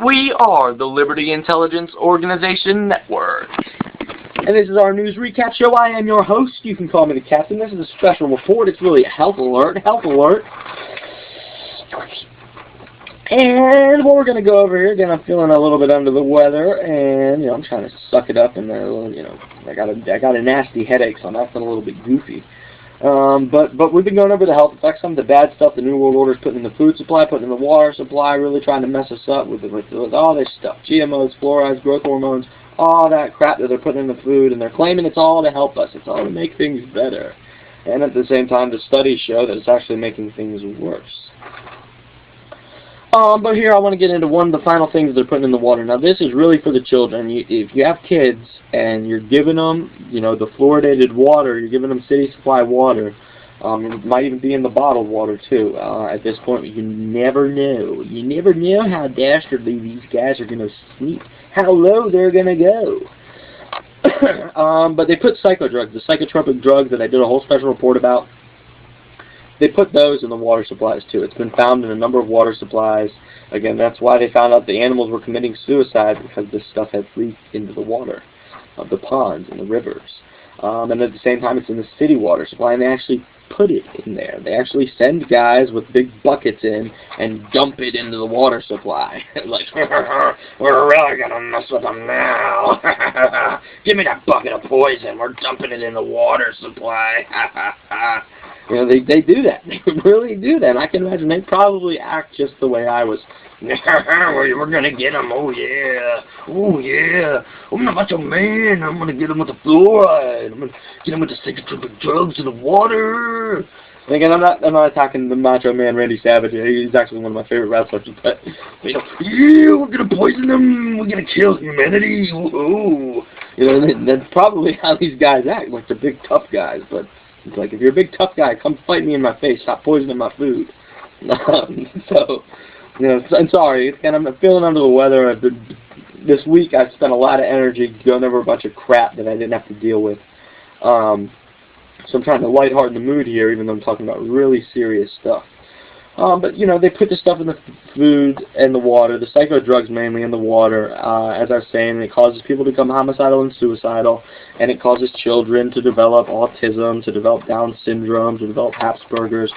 We are the Liberty Intelligence Organization Network. And this is our news recap show. I am your host. You can call me the captain. This is a special report. It's really a health alert. Health alert. And what we're going to go over here, again, I'm feeling a little bit under the weather, and, I'm trying to suck it up, and, I got a nasty headache, so I'm acting a little bit goofy. But we've been going over the health effects, some of the bad stuff the New World Order is putting in the food supply, putting in the water supply, really trying to mess us up with all this stuff. GMOs, fluorides, growth hormones, all that crap that they're putting in the food, and they're claiming it's all to help us. It's all to make things better. And at the same time, the studies show that it's actually making things worse. But here I want to get into one of the final things they're putting in the water. Now this is really for the children. If you have kids and you're giving them, the fluoridated water, you're giving them city supply water, it might even be in the bottled water too. At this point, you never know. You never know how dastardly these guys are going to sneak, how low they're going to go. But they put psychodrugs, the psychotropic drugs that I did a whole special report about. They put those in the water supplies too. It's been found in a number of water supplies. Again, that's why they found out the animals were committing suicide, because this stuff had leaked into the water of the ponds and the rivers. And at the same time, it's in the city water supply, and they actually put it in there. They actually send guys with big buckets in and dump it into the water supply. Like, we're really going to mess with them now. Give me that bucket of poison. We're dumping it in the water supply. They do that. They really do that. And I can imagine they probably act just the way I was. We're going to get them. Oh, yeah. Oh, yeah. I'm the macho man. I'm going to get them with the fluoride. I'm going to get them with the psychotropic drugs in the water. And again, I'm not attacking the macho man, Randy Savage. He's actually one of my favorite wrestlers. But, yeah, we're going to poison them. We're going to kill humanity. Ooh. That's probably how these guys act. Like, they're big, tough guys. But it's like, if you're a big, tough guy, come fight me in my face. Stop poisoning my food. I'm sorry. Again, I'm feeling under the weather. This week, I've spent a lot of energy going over a bunch of crap that I didn't have to deal with. So I'm trying to lighthearten the mood here, even though I'm talking about really serious stuff. But, they put the stuff in the food and the water, the psychodrugs mainly in the water. As I was saying, it causes people to become homicidal and suicidal, and it causes children to develop autism, to develop Down syndrome, to develop Asperger's.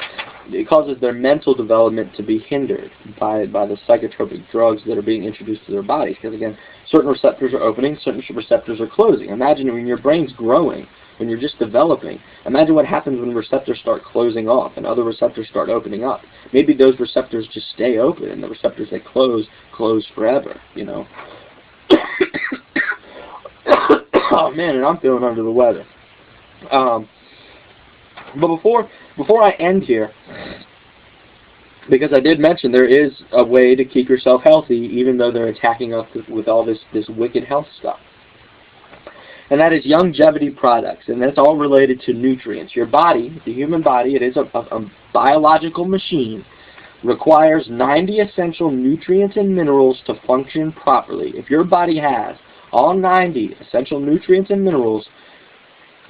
It causes their mental development to be hindered by the psychotropic drugs that are being introduced to their bodies. Because, again, certain receptors are opening, certain receptors are closing. Imagine when your brain's growing, when you're just developing. Imagine what happens when receptors start closing off and other receptors start opening up. Maybe those receptors just stay open, and the receptors that close forever, Oh, man, and I'm feeling under the weather. But before I end here, because I did mention there is a way to keep yourself healthy, even though they're attacking us with all this wicked health stuff. And that is Youngevity Products, and that's all related to nutrients. Your body, the human body, it is a biological machine, requires 90 essential nutrients and minerals to function properly. If your body has all 90 essential nutrients and minerals,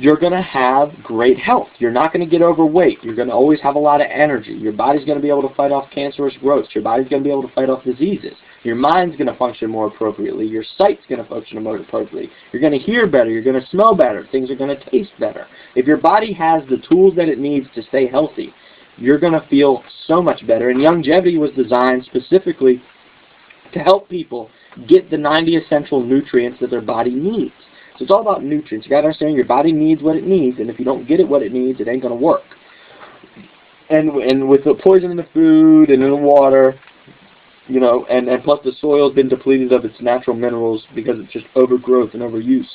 you're going to have great health. You're not going to get overweight. You're going to always have a lot of energy. Your body's going to be able to fight off cancerous growths. Your body's going to be able to fight off diseases. Your mind's going to function more appropriately. Your sight's going to function more appropriately. You're going to hear better. You're going to smell better. Things are going to taste better. If your body has the tools that it needs to stay healthy, you're going to feel so much better. And Youngevity was designed specifically to help people get the 90 essential nutrients that their body needs. So it's all about nutrients. You got to understand your body needs what it needs, and if you don't get it what it needs, it ain't going to work. And with the poison in the food and in the water, and plus the soil's been depleted of its natural minerals because it's just overgrowth and overuse,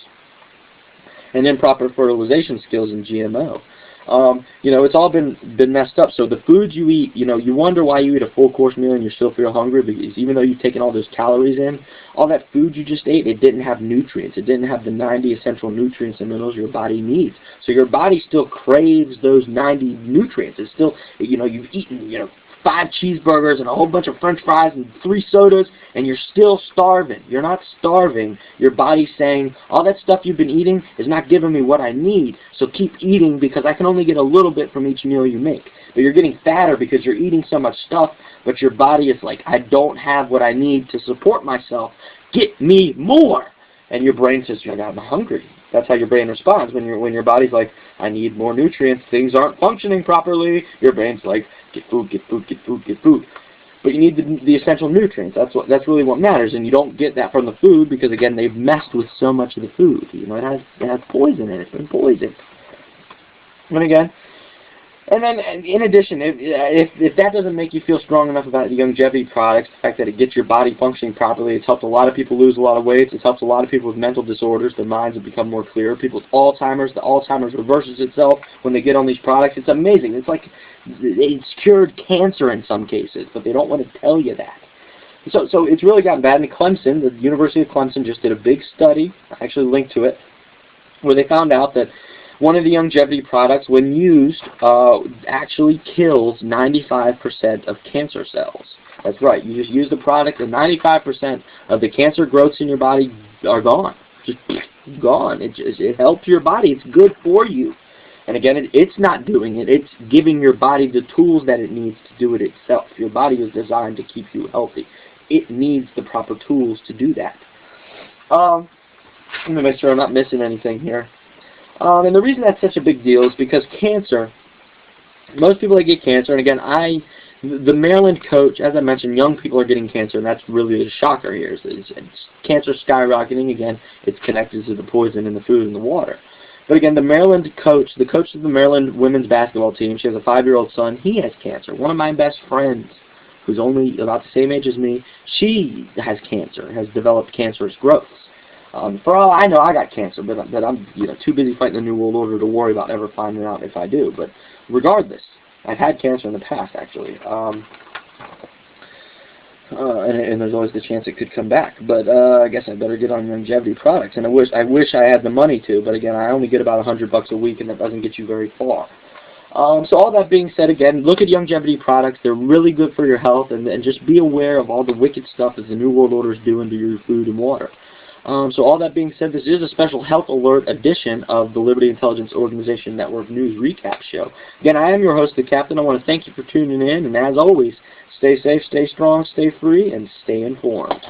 and improper fertilization skills in GMO. It's all been messed up. So the foods you eat, you wonder why you eat a full course meal and you still feel hungry, because even though you've taken all those calories in, all that food you just ate, it didn't have nutrients. It didn't have the 90 essential nutrients and minerals your body needs. So your body still craves those 90 nutrients. It's still, you've eaten, 5 cheeseburgers and a whole bunch of french fries and 3 sodas, and you're still starving. You're not starving. Your body's saying, all that stuff you've been eating is not giving me what I need, so keep eating because I can only get a little bit from each meal you make. But you're getting fatter because you're eating so much stuff, but your body is like, I don't have what I need to support myself. Get me more. And your brain says, I'm hungry. That's how your brain responds when your body's like, I need more nutrients. Things aren't functioning properly. Your brain's like, get food, get food, get food, get food. But you need the essential nutrients. That's really what matters. And you don't get that from the food because, again, they've messed with so much of the food. It has poison in it. It's been poisoned. And then, in addition, if that doesn't make you feel strong enough about the Youngevity products, the fact that it gets your body functioning properly, it's helped a lot of people lose a lot of weight, it's helped a lot of people with mental disorders, their minds have become more clear, people with Alzheimer's, the Alzheimer's reverses itself when they get on these products. It's amazing. It's like it's cured cancer in some cases, but they don't want to tell you that. So it's really gotten bad. And Clemson, the University of Clemson, just did a big study, I actually linked to it, where they found out that one of the Youngevity products, when used, actually kills 95% of cancer cells. That's right. You just use the product, and 95% of the cancer growths in your body are gone. Just gone. It helps your body. It's good for you. And again, it's not doing it. It's giving your body the tools that it needs to do it itself. Your body is designed to keep you healthy. It needs the proper tools to do that. Let me make sure I'm not missing anything here. And the reason that's such a big deal is because cancer, most people that get cancer, and again, the Maryland coach, as I mentioned, young people are getting cancer, and that's really the shocker here. It's cancer skyrocketing. Again, it's connected to the poison in the food and the water. But again, the Maryland coach, the coach of the Maryland women's basketball team, she has a 5-year-old son, he has cancer. One of my best friends, who's only about the same age as me, she has cancer, has developed cancerous growths. For all I know, I got cancer, but I'm too busy fighting the New World Order to worry about ever finding out if I do. But regardless, I've had cancer in the past, actually, and there's always the chance it could come back. But I guess I better get on Youngevity products, and I wish I had the money to. But again, I only get about $100 a week, and that doesn't get you very far. So all that being said, again, look at Youngevity products. They're really good for your health, and just be aware of all the wicked stuff that the New World Order is doing to your food and water. So all that being said, this is a special Health Alert edition of the Liberty Intelligence Organization Network News Recap Show. Again, I am your host, The Captain. I want to thank you for tuning in, and as always, stay safe, stay strong, stay free, and stay informed.